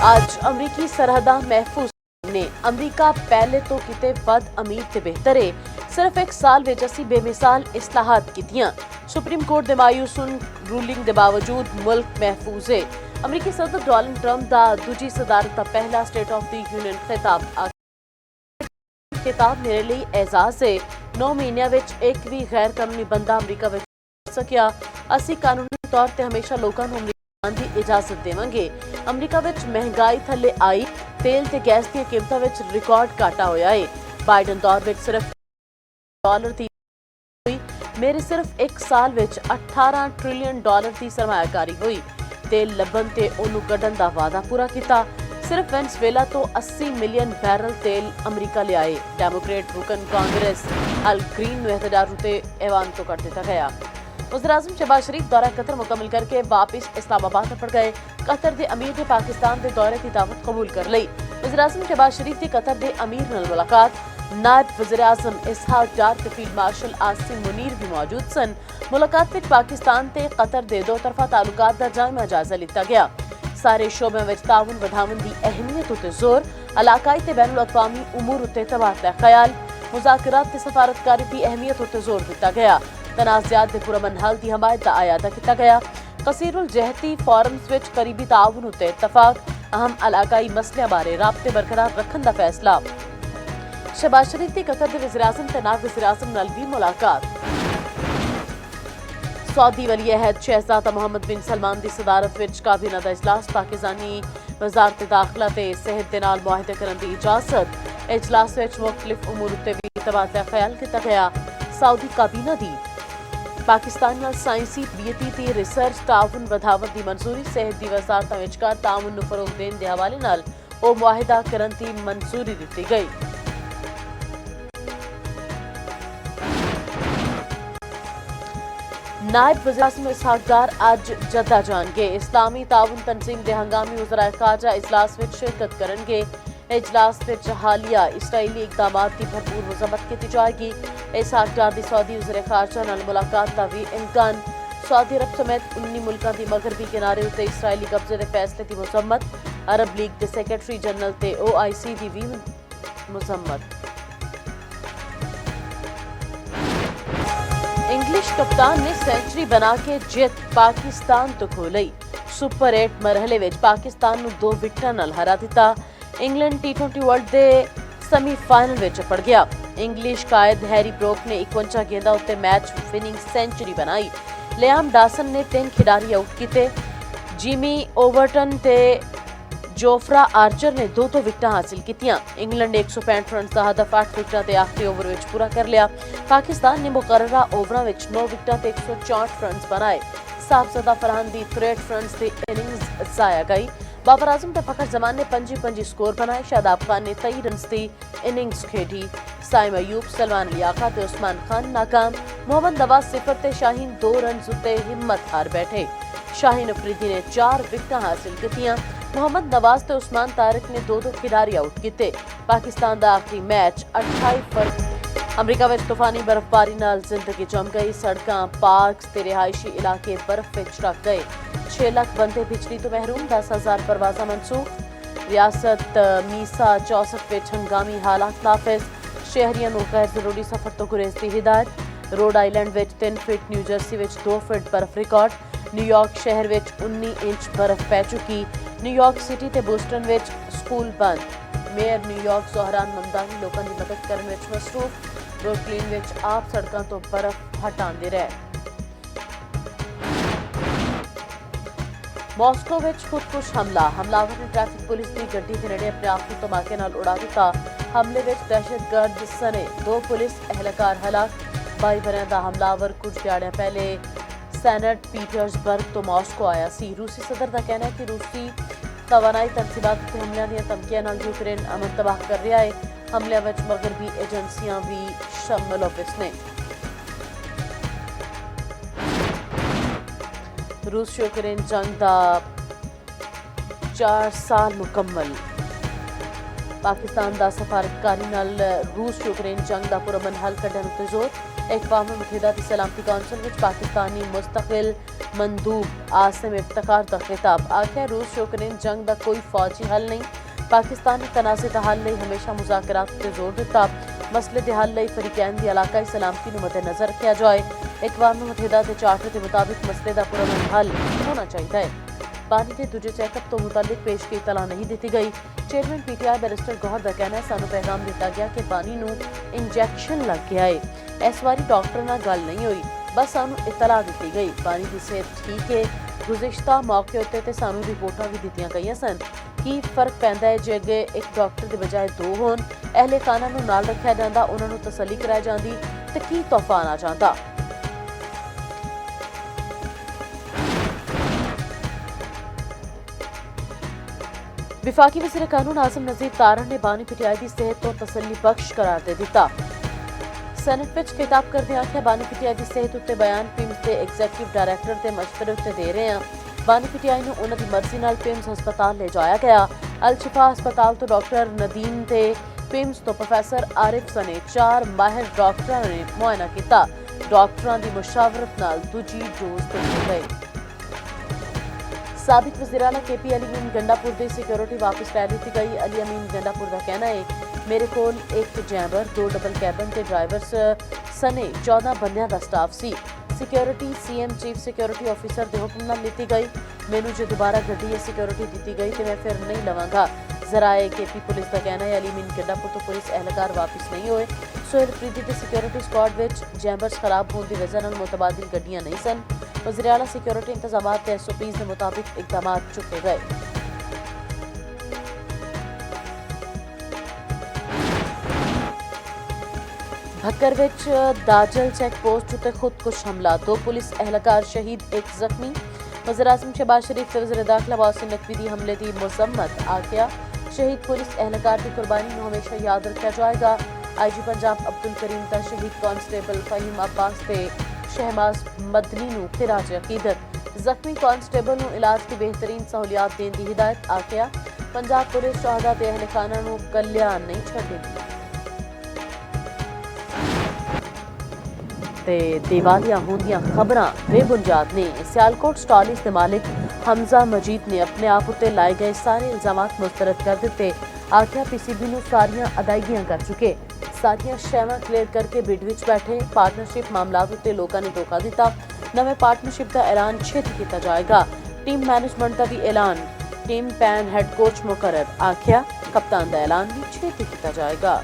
ਅੱਜ ਅਮਰੀਕੀ ਸਰਹੱਦਾਂ ਮਹਿਫੂਜ਼ ਨੇ ਅਮਰੀਕਾ ਪਹਿਲੇ ਤੋਂ ਕਿਤੇ ਵੱਧ ਅਮੀਰ ਤੇ ਬਿਹਤਰ ਹੈ। ਸਿਰਫ ਇੱਕ ਸਾਲ ਵਿੱਚ ਅਸੀਂ ਬੇਮਿਸਾਲ ਇਸਲਾਹਾਤ ਕੀਤੀਆਂ। ਸੁਪਰੀਮ ਕੋਰਟ ਦੇ ਮਾਯੂਸਕੁਨ ਰੂਲਿੰਗ ਦੇ ਬਾਵਜੂਦ ਮੁਲਕ ਮਹਿਫੂਜ਼ ਹੈ। ਅਮਰੀਕੀ ਸਦਰ ਡੋਨਾਲਡ ਟਰੰਪ ਦਾ ਦੂਜੀ ਸਦਾਰਤ ਦਾ ਪਹਿਲਾ ਸਟੇਟ ਆਫ ਦੀ ਯੂਨੀਅਨ ਖਿਤਾਬ ਮੇਰੇ ਲਈ ਐਜ਼ਾਜ਼ ਹੈ। 9 ਮਹੀਨਿਆਂ ਵਿੱਚ ਇੱਕ ਵੀ ਗੈਰ ਕਾਨੂੰਨੀ ਬੰਦਾ ਅਮਰੀਕਾ ਵਿੱਚ ਸਕਿਆ। ਅਸੀਂ ਕਾਨੂੰਨੀ ਤੌਰ ਤੇ ਹਮੇਸ਼ਾ ਲੋਕਾਂ ਨੂੰ ਦੀ इजाजत देवांगे। अमरीका विच महंगाई थले आई, तेल ते गैस दी कीमतां विच रिकॉर्ड घाटा होया है। बाइडन दौर विच सिर्फ डॉलर दी हुई, मेरे सिर्फ एक साल विच 18 ट्रिलियन डॉलर दी सरमायाकारी हुई। तेल लभन ते ओनू कढण दा वादा पूरा किया। सिर्फ वेनेजुएला तो 80 मिलियन बैरल तेल अमरीका ले आए। डेमोक्रेट रुकन कांग्रेस अल ग्रीन नूं इख्तियार ते ऐवान तो कर दिता गया। वज़ीर-ए-आज़म शहबाज शरीफ दौरा कतर मुकम्मल करके वापस इस्लामाबाद पड़ गए। कतर के अमीर ने पाकिस्तान के दौरे की दावत कबूल कर ली। वज़ीर-ए-आज़म शहबाज शरीफ की कतर के अमीर नाल मुलाकात। नायब वज़ीर-ए-आज़म इसहाक डार ते फील्ड मार्शल आसिम मुनीर भी मौजूद सन। मुलाकात में पाकिस्तान ते कतर के दो तरफा ताल्लुकात का जायजा जायजा लिया गया। सारे शोबों में ताउन बढ़ावन की अहमियत उत्ते जोर, इलाकाई ते बैनुल अक़वामी उमूर उत्ते तबादला ख्याल, मुज़ाकरात ते सफारतकारी की अहमियत उत्ते जोर दिता गया। तनाज़ात के पुरअमन हल की हमायत का आयादा किया गया। कसीरुल जहती फोरम्स विच करीबी ताउन उत्ते इत्तफाक। अहम इलाकाई मसलियां बारे राबते बरकरार रखने का फैसला। शहबाज शरीफ की कतर के वज़ीर-ए-आज़म ते नायब वज़ीर-ए-आज़म नाल भी मुलाकात। सऊदी वली अहद शहजादा मोहम्मद बिन सलमान की सदारत विच काबीना का इजलास। पाकिस्तानी वज़ारत दाखिला ते सेहत के नाल मुआहदे करने की इजाजत। इजलास विच मुख्तलिफ उमूर उत्ते भी तबादला ख्याल किया गया। सऊदी काबीना दी पाकिस्तान नाल साइंसी तबीयती ते रिसर्च ताउन वधावन की मंजूरी। सेहत की वजारत विचकार ताउन नूं फरोग देने के हवाले नाल ओ मुआहदा करने की मंजूरी दी गई। नायब वज़ीर-ए-आज़म इसहाक डार अज जद्दा जाएंगे। इस्लामी ताउन तंजीम के हंगामी वज़राए खारजा इजलास में शिरकत करेंगे। इजलास विच हालिया इसराइली इकदामात की भरपूर मजम्मत की जाएगी। इसहाक डार दी सऊदी वज़ीर खारजा नाल मुलाकात का भी इम्कान। सऊदी अरब समेत 19 मुल्कां दी मगरबी किनारे उत्ते इसराइली कब्जे के फैसले की मजम्मत। अरब लीग के सैकटरी जनरल ते OIC की भी मजम्मत। इंग्लिश कप्तान ने सेंचुरी बना के जित पाकिस्तान तो खोली। सुपर 8 मरहले विच पाकिस्तान नूं 2 विकटां नाल हरा दिता। इंग्लैंड T20 वर्ल्ड के सेमीफाइनल में पड़ गया। इंग्लिश कायद हैरी ब्रोक ने 51 गेंदा उत्ते मैच विनिंग सेंचुरी बनाई। लियाम डासन ने 3 खिडारी आउट किए। जिमी ओवरटन ते जोफ्रा आर्चर ने 2 विकटां हासिल कीतियां। इंग्लैंड ने 165 रन का हदफ 8 विकटां ते आखिरी ओवर में पूरा कर लिया। पाकिस्तान ने मुकर्ररा ओवरां में 9 विकटां ते 164 रन बनाए। साहबजादा फरहान की 63 रन की इनिंग्स जाया गई। बाबर आजम ते फखर जमान ने 25 स्कोर बनाए। शादाब खान ने 23 रन की इनिंग्स खेडी। साइम अयूब, सलमान लियाका ते उस्मान खान नाकाम। मोहम्मद नवाज 0 ते शाहीन 2 रन उत्ते हिम्मत हार बैठे। शाहीन अफरीदी ने 4 विकटां हासिल कीतियां। मोहम्मद नवाज ते उस्मान तारिक ने 2 खिडारी आउट किए। पाकिस्तान का आखिरी मैच 28 फरवरी। अमरीका में तूफानी बर्फबारी नाल जिंदगी जम गई। सड़कां, पार्क्स ते रिहायशी इलाके बर्फ विच ढक गए। 6 लाख बंदे बिजली तो महरूम। 10,000 परवाजा मनसूख। रियासत मीसा 64 विच हंगामी हालात नाफिज। शहरियों नूं गैर जरूरी सफर तो गुरेज की हिदायत। रोड आइलैंड विच 3 फीट, न्यूजर्सी विच 2 फीट बर्फ रिकॉर्ड। न्यूयॉर्क शहर विच 19 इंच बर्फ पै चुकी। न्यूयॉर्क सिटी ते बोस्टन विच स्कूल बंद। मेयर न्यूयॉर्क जोहरान ममदानी लोगों की मदद करने विच मसरूफ। ब्रुकलिन विच आप सड़कों तो बर्फ हटाते रहे। मॉस्को विच खुदकुश हमला। हमलावर ने ट्रैफिक पुलिस की गड्डी के नेड़े अपने आप को धमाके नाल उड़ा दिता। हमले विच दहशतगर्द सने 2 पुलिस एहलकार हलाक। 22 वरियां दा हमलावर कुछ दिहाड़े पहले सेंट पीटर्सबर्ग तो मॉस्को आया सी। रूसी सदर का कहना है कि रूसी तवानाई तनसीबात ते हमलियां दी धमकियां नाल यूक्रेन अमन तबाह कर रहा है। हमलियां विच मगरबी एजेंसियां भी शामिल ने। रूस यूक्रेन जंग का 4 साल मुकम्मल। पाकिस्तान का सफारतकारी नाल रूस यूक्रेन जंग का पुरअमन हल कढण ते जोर। अक़वाम मुत्तहिदा की सलामती कौंसल में पाकिस्तानी मुस्तकिल मंदूब आसिम इफ्तिखार का खिताब आख्या रूस यूक्रेन जंग का कोई फौजी हल नहीं पाकिस्तानी तनाज़े का हल नहीं हमेशा मुज़ाकरात पर जोर दिता मसले के हल ਲਈ फरीकैन की इलाकाई सलामती ਨੂੰ मद्देनज़र रखा जाए अक़वाम मुत्तहिदा के चार्टर के मुताबिक मसले का पुरअमन हल होना चाहिए पानी के दूजे चैकअप तो मुतालिक पेश की इतला नहीं दी गई चेयरमैन पीटीआई बैरिस्टर गौहर का कहना है सानू पैगाम दिता गया कि पानी नू इंजैक्शन लग गया है इस बारी डॉक्टर नाल गल नहीं हुई बस सानू इतला दी गई पानी की सेहत ठीक है गुज़िश्ता मौके उत्ते ते सानू रिपोर्टां भी दित्तियां गईयां सन की फर्क पैंदा है जे अगे एक डॉक्टर के बजाय दो होन अहले खाना नू नाल रखिया जांदा उन्हां नू तसल्ली कराई जांदी ते की तोहफा आ जांदा विफाकी वज़ीर कानून आज़म नज़ीर तारण ने बानी पीटीआई की सेहत को तसल्ली बख्श करार दे दिता सैनेट विच खिताब करदे आख्या बानी पीटीआई की सेहत उत्ते बयान पिम्स के एग्जीक्यूटिव डायरैक्टर के मशवरे उत्ते दे रहे हैं बानी पीटीआई नूं उन्हां दी मर्जी नाल पिम्स हस्पताल ले जाया गया अल शिफा हस्पताल तो डॉक्टर नदीम ते पिम्स तो प्रोफैसर आरिफ सने 4 माहिर डॉक्टरां ने मुआयना किया डॉक्टरां दी मुशावरत नाल दूजी डोज दित्ती गई साबिक वज़ीर आला केपी अली अमीन गंडापुर की सिक्योरिटी वापस लै ली गई अली अमीन गंडापुर का कहना है मेरे को एक जैमर 2 डबल कैबन के ड्राइवर्स सने 14 बंदियां का स्टाफ सी security CM chief security officer के हुक्म नाल लीती गई मैनू जो दोबारा गड्डी सिक्योरिटी दी गई तो मैं फिर नहीं लवांगा जराए केपी पुलिस का कहना है अली अमीन गंडापुर तो पुलिस एहलकार वापस नहीं हुए सोहेल फरीदी के सिक्योरिटी स्क्वाड विच जैमर्स खराब होने की वजह नाल मुतबादिल गड्डियां नहीं सन वज़ीर आला सिक्योरिटी इंतजाम के SOPs के मुताबिक इकदाम चुके गए भक्कर विच दाजल चेक पोस्ट उत्ते खुदकुश हमला 2 पुलिस एहलकार शहीद 1 जख्मी वज़ीर आज़म शहबाज शरीफ के वज़ीर दाखिला मोहसिन नकवी दी हमले की मजम्मत आख्या शहीद पुलिस एहलकार की कुर्बानी को हमेशा याद रखा जाएगा IG पंजाब अब्दुल करीम का शहीद कांस्टेबल फहीम अब्बास ते शहबाज मदनी नूं खिराज अकीदत जख्मी कांस्टेबल नूं इलाज की बेहतरीन सहूलियात देने की हिदायत आख्या पंजाब पुलिस शहदा ते अहले खाना नूं कल्या नहीं छड्डेगी ते दिवालिया होंदियां खबरां बेबुनियाद ने सियालकोट स्टॉलिस के मालिक हमजा मजीद ने अपने आप उत्ते लाए गए सारे इल्जामात मुस्तरद कर दिते आख्या PCB नूं सारियां अदायगियां कर चुके सारियां शैवां क्लीयर करके बिड विच बैठे पार्टनरशिप मामलात उत्ते लोकां ने धोखा दिता नवे पार्टनरशिप का ऐलान छेती किया जाएगा टीम मैनेजमेंट का भी ऐलान टीम पैन हैड कोच मुकर्रर आख्या कप्तान का ऐलान भी छेती किया जाएगा।